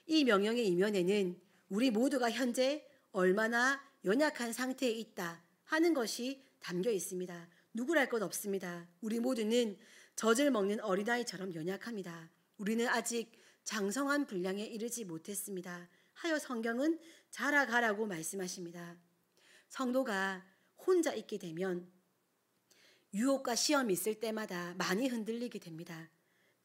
이 명령의 이면에는 우리 모두가 현재 얼마나 연약한 상태에 있다 하는 것이 담겨 있습니다. 누구랄 것 없습니다. 우리 모두는 젖을 먹는 어린아이처럼 연약합니다. 우리는 아직 장성한 분량에 이르지 못했습니다. 하여 성경은 자라가라고 말씀하십니다. 성도가 혼자 있게 되면 유혹과 시험이 있을 때마다 많이 흔들리게 됩니다.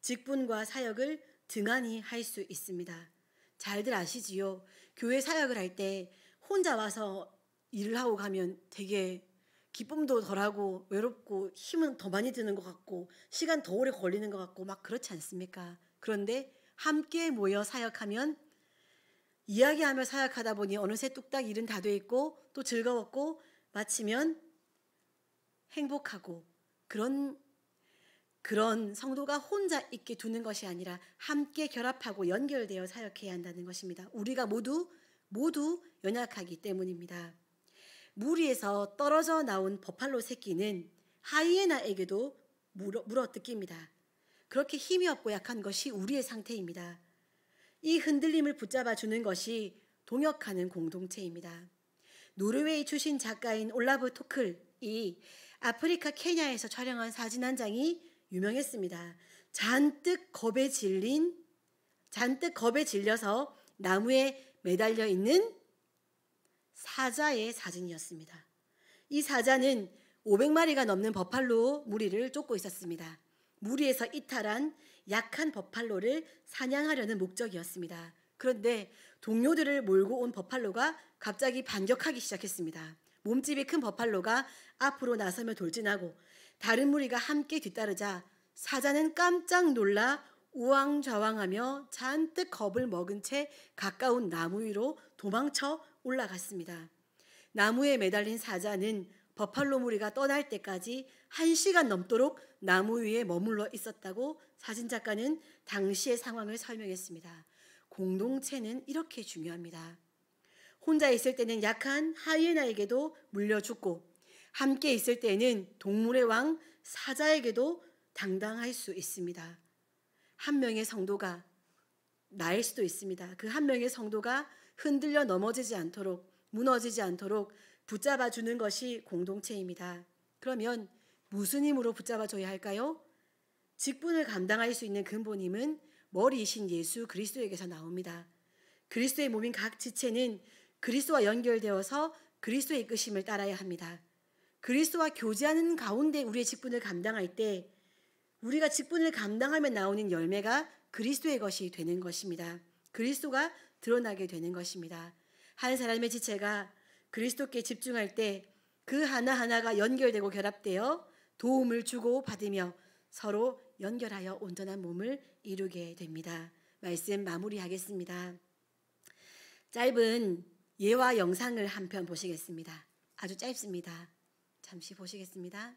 직분과 사역을 등한히 할 수 있습니다. 잘들 아시지요? 교회 사역을 할 때 혼자 와서 일을 하고 가면 되게 기쁨도 덜하고 외롭고 힘은 더 많이 드는 것 같고 시간 더 오래 걸리는 것 같고 막 그렇지 않습니까? 그런데 함께 모여 사역하면 이야기하며 사역하다 보니 어느새 뚝딱 일은 다 돼 있고 또 즐거웠고 마치면 행복하고 그런 성도가 혼자 있게 두는 것이 아니라 함께 결합하고 연결되어 사역해야 한다는 것입니다. 우리가 모두 연약하기 때문입니다. 무리에서 떨어져 나온 버팔로 새끼는 하이에나에게도 물어뜯깁니다. 그렇게 힘이 없고 약한 것이 우리의 상태입니다. 이 흔들림을 붙잡아 주는 것이 동역하는 공동체입니다. 노르웨이 출신 작가인 올라브 토클이 아프리카 케냐에서 촬영한 사진 한 장이 유명했습니다. 잔뜩 겁에 질려서 나무에 매달려 있는 사자의 사진이었습니다. 이 사자는 500마리가 넘는 버팔로 무리를 쫓고 있었습니다. 무리에서 이탈한 약한 버팔로를 사냥하려는 목적이었습니다. 그런데 동료들을 몰고 온 버팔로가 갑자기 반격하기 시작했습니다. 몸집이 큰 버팔로가 앞으로 나서며 돌진하고 다른 무리가 함께 뒤따르자 사자는 깜짝 놀라 우왕좌왕하며 잔뜩 겁을 먹은 채 가까운 나무 위로 도망쳐 올라갔습니다. 나무에 매달린 사자는 버팔로 무리가 떠날 때까지 1시간 넘도록 나무 위에 머물러 있었다고 사진작가는 당시의 상황을 설명했습니다. 공동체는 이렇게 중요합니다. 혼자 있을 때는 약한 하이에나에게도 물려 죽고 함께 있을 때는 동물의 왕 사자에게도 당당할 수 있습니다. 한 명의 성도가 나일 수도 있습니다. 그 한 명의 성도가 흔들려 넘어지지 않도록 무너지지 않도록 붙잡아 주는 것이 공동체입니다. 그러면 무슨 힘으로 붙잡아 줘야 할까요? 직분을 감당할 수 있는 근본 힘은 머리이신 예수 그리스도에게서 나옵니다. 그리스도의 몸인 각 지체는 그리스도와 연결되어서 그리스도의 이끄심을 따라야 합니다. 그리스도와 교제하는 가운데 우리의 직분을 감당할 때 우리가 직분을 감당하며 나오는 열매가 그리스도의 것이 되는 것입니다. 그리스도가 드러나게 되는 것입니다. 한 사람의 지체가 그리스도께 집중할 때 그 하나하나가 연결되고 결합되어 도움을 주고 받으며 서로 연결하여 온전한 몸을 이루게 됩니다. 말씀 마무리하겠습니다. 짧은 예화 영상을 한 편 보시겠습니다. 아주 짧습니다. 잠시 보시겠습니다.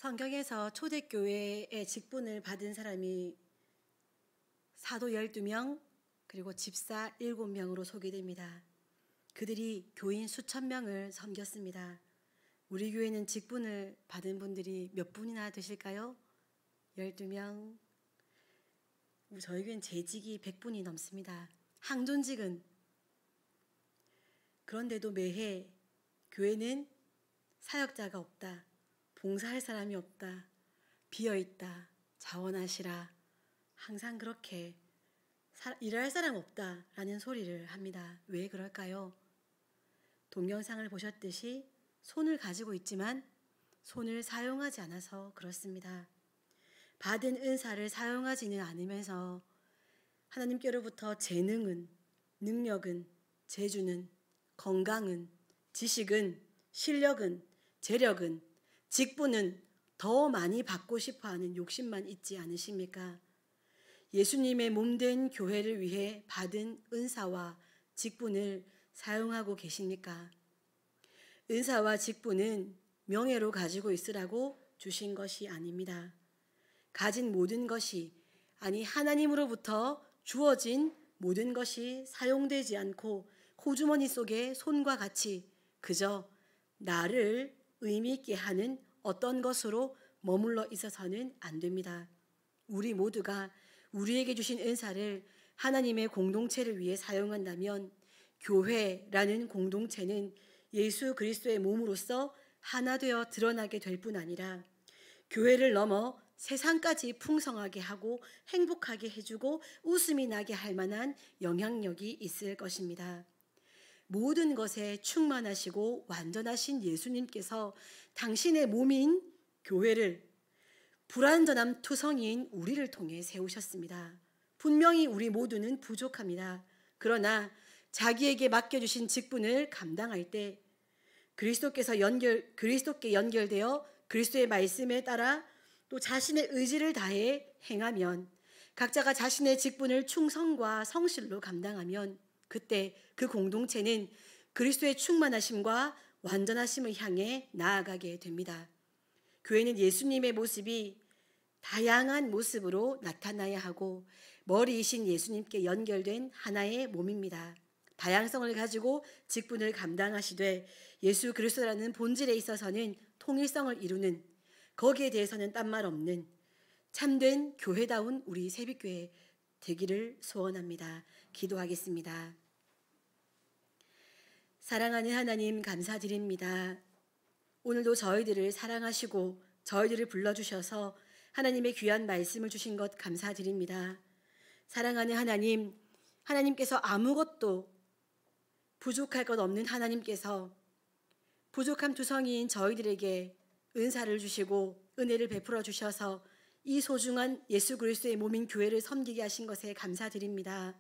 성경에서 초대교회의 직분을 받은 사람이 사도 12명 그리고 집사 7명으로 소개됩니다. 그들이 교인 수천 명을 섬겼습니다. 우리 교회는 직분을 받은 분들이 몇 분이나 되실까요? 12명. 저희 교회는 재직이 100분이 넘습니다. 항존직은. 그런데도 매해 교회는 사역자가 없다. 봉사할 사람이 없다. 비어있다. 자원하시라. 항상 그렇게 일할 사람 없다라는 소리를 합니다. 왜 그럴까요? 동영상을 보셨듯이 손을 가지고 있지만 손을 사용하지 않아서 그렇습니다. 받은 은사를 사용하지는 않으면서 하나님께로부터 재능은, 능력은, 재주는, 건강은, 지식은, 실력은, 재력은, 직분은 더 많이 받고 싶어하는 욕심만 있지 않으십니까? 예수님의 몸된 교회를 위해 받은 은사와 직분을 사용하고 계십니까? 은사와 직분은 명예로 가지고 있으라고 주신 것이 아닙니다. 가진 모든 것이, 아니 하나님으로부터 주어진 모든 것이 사용되지 않고 호주머니 속에 손과 같이 그저 나를 의미 있게 하는 어떤 것으로 머물러 있어서는 안 됩니다. 우리 모두가 우리에게 주신 은사를 하나님의 공동체를 위해 사용한다면 교회라는 공동체는 예수 그리스도의 몸으로서 하나 되어 드러나게 될 뿐 아니라 교회를 넘어 세상까지 풍성하게 하고 행복하게 해주고 웃음이 나게 할 만한 영향력이 있을 것입니다. 모든 것에 충만하시고 완전하신 예수님께서 당신의 몸인 교회를 불완전한 투성이인 우리를 통해 세우셨습니다. 분명히 우리 모두는 부족합니다. 그러나 자기에게 맡겨주신 직분을 감당할 때 그리스도께 연결되어 그리스도의 말씀에 따라 또 자신의 의지를 다해 행하면, 각자가 자신의 직분을 충성과 성실로 감당하면 그때 그 공동체는 그리스도의 충만하심과 완전하심을 향해 나아가게 됩니다. 교회는 예수님의 모습이 다양한 모습으로 나타나야 하고 머리이신 예수님께 연결된 하나의 몸입니다. 다양성을 가지고 직분을 감당하시되 예수 그리스도라는 본질에 있어서는 통일성을 이루는, 거기에 대해서는 딴말 없는 참된 교회다운 우리 새벽교회 되기를 소원합니다. 기도하겠습니다. 사랑하는 하나님, 감사드립니다. 오늘도 저희들을 사랑하시고 저희들을 불러주셔서 하나님의 귀한 말씀을 주신 것 감사드립니다. 사랑하는 하나님, 하나님께서 아무것도 부족할 것 없는 하나님께서 부족함 투성이인 저희들에게 은사를 주시고 은혜를 베풀어 주셔서 이 소중한 예수 그리스도의 몸인 교회를 섬기게 하신 것에 감사드립니다.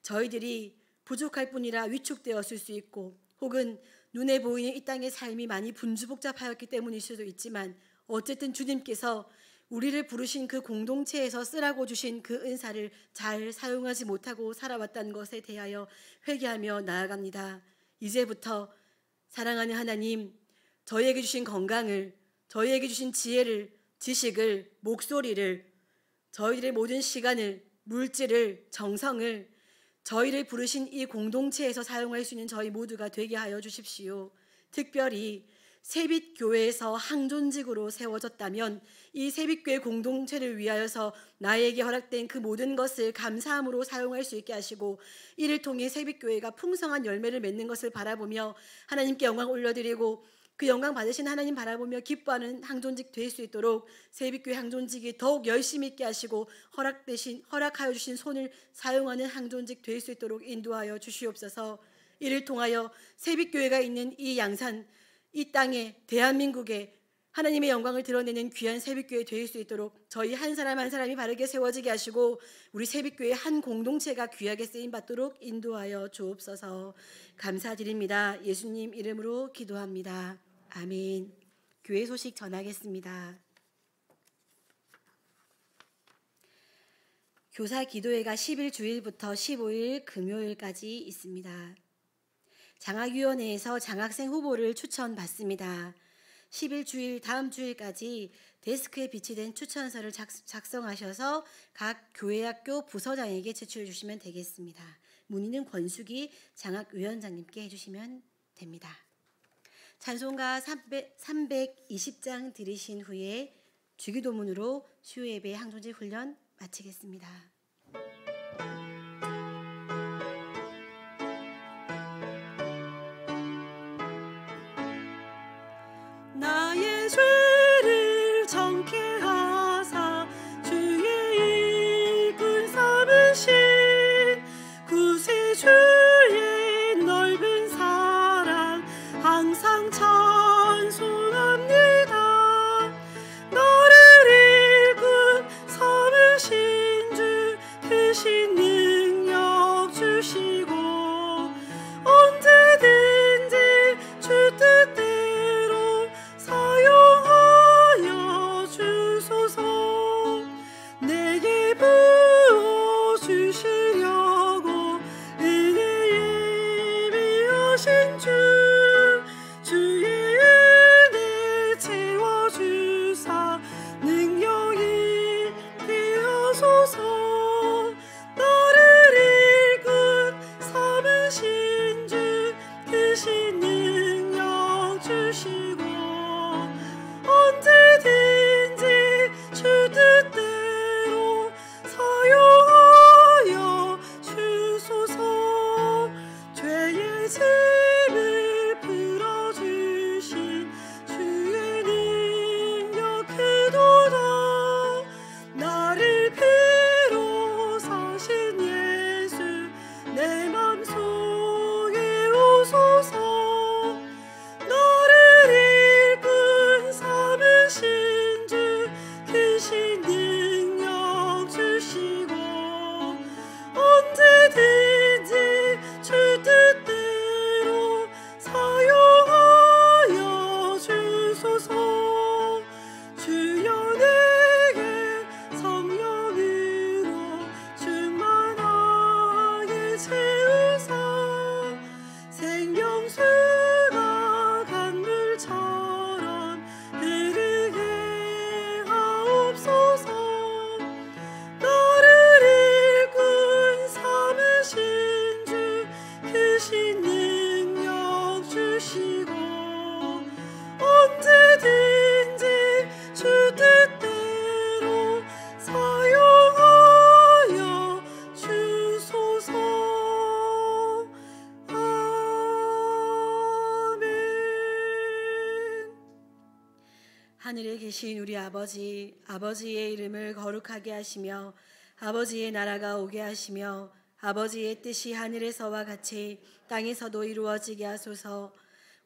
저희들이 부족할 뿐이라 위축되었을 수 있고, 혹은 눈에 보이는 이 땅의 삶이 많이 분주복잡하였기 때문일 수도 있지만, 어쨌든 주님께서 우리를 부르신 그 공동체에서 쓰라고 주신 그 은사를 잘 사용하지 못하고 살아왔다는 것에 대하여 회개하며 나아갑니다. 이제부터 사랑하는 하나님, 저희에게 주신 건강을, 저희에게 주신 지혜를, 지식을, 목소리를, 저희들의 모든 시간을, 물질을, 정성을 저희를 부르신 이 공동체에서 사용할 수 있는 저희 모두가 되게 하여 주십시오. 특별히 새빛교회에서 항존직으로 세워졌다면 이 새빛교회 공동체를 위하여서 나에게 허락된 그 모든 것을 감사함으로 사용할 수 있게 하시고, 이를 통해 새빛교회가 풍성한 열매를 맺는 것을 바라보며 하나님께 영광 올려드리고 그 영광 받으신 하나님 바라보며 기뻐하는 항존직 될 수 있도록 새빛교회 항존직이 더욱 열심히 있게 하시고 허락하여 주신 손을 사용하는 항존직 될 수 있도록 인도하여 주시옵소서. 이를 통하여 새빛교회가 있는 이 양산, 이 땅에, 대한민국에 하나님의 영광을 드러내는 귀한 새빛교회 될 수 있도록 저희 한 사람 한 사람이 바르게 세워지게 하시고 우리 새빛교회 한 공동체가 귀하게 쓰임받도록 인도하여 주옵소서. 감사드립니다. 예수님 이름으로 기도합니다. 아멘. 교회 소식 전하겠습니다. 교사 기도회가 10일 주일부터 15일 금요일까지 있습니다. 장학위원회에서 장학생 후보를 추천받습니다. 10일 주일 다음 주일까지 데스크에 비치된 추천서를 작성하셔서 각 교회학교 부서장에게 제출해 주시면 되겠습니다. 문의는 권수기 장학위원장님께 해주시면 됩니다. 찬송가 320장 들으신 후에 주기도문으로 수요예배 항존직 훈련 마치겠습니다. 나의 죄를 정케 하사 주의 이끈 삼으신 구세주의 넓은 사랑 항상 찬송합니다. 나를 이끈 삼으신 주 하늘에 계신 우리 아버지, 아버지의 이름을 거룩하게 하시며 아버지의 나라가 오게 하시며 아버지의 뜻이 하늘에서와 같이 땅에서도 이루어지게 하소서.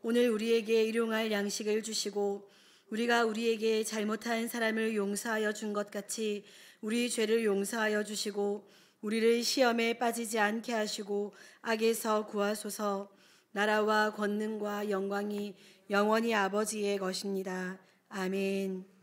오늘 우리에게 일용할 양식을 주시고 우리가 우리에게 잘못한 사람을 용서하여 준 것 같이 우리 죄를 용서하여 주시고 우리를 시험에 빠지지 않게 하시고 악에서 구하소서. 나라와 권능과 영광이 영원히 아버지의 것입니다. 아멘.